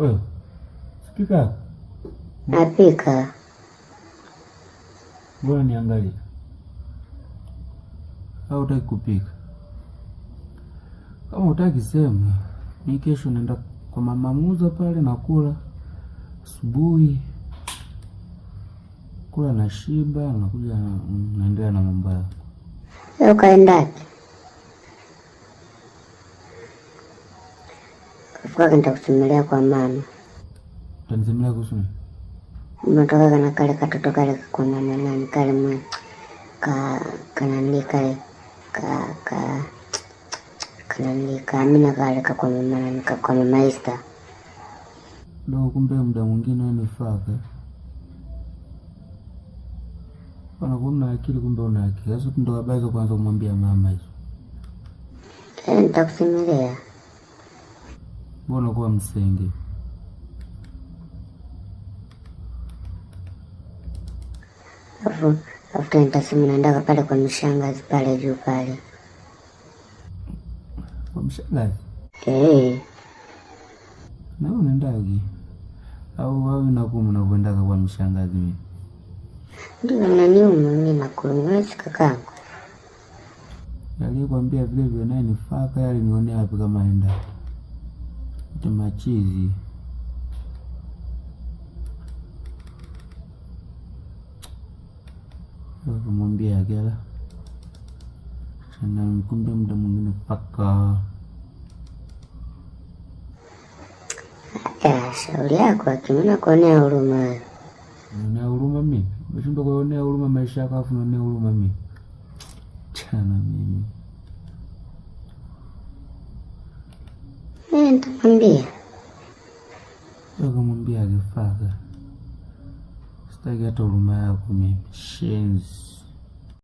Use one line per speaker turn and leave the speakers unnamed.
Wewe spika
napika.
Mbona niangalie? Au utaki kupika? Kama utaki sema, mimi kesho naenda kwa mama Muza pale nakula asubuhi. Kula na shiba, nakuja naendelea na mambo yangu.
Leo kaenda. Kafika nitakusimulia kwa mama.
Utanisimulia kuhusu nini?
Nimetoka kana kale katoto kale kwa mama nani kale mwe. Kanalika amina kale kwa mama nani kwa mama Esther.
Ndio kumbe muda mwingine wewe ni faka. Kuna akili kumbe una akili. Sasa ndio habari za kwanza kumwambia mama hizo.
Nitakusimulia.
Mbona kwa msenge?
Afu nitasimu naenda pale kwa mshangazi pale juu pale.
Kwa mshangazi? Na unaendaje? Au unakwenda kwa mshangazi mimi?
Ndio naniuma mimi nakuumia kakangu.
Alikwambia vile vile naye ni faka yale nionea hapo kama enda. Machizi. Kumwambia akela. Sana mkumbe muda mwingine paka.
Shauri yako akimina kuonea huruma.
Unaonea huruma mimi? Umeshindwa kuonea huruma maisha yako afu unaonea huruma mimi. Chana mimi.
Nitamwambia.
Kumwambia akifaka. Sitaki hata huruma yako mimi. Shenzi.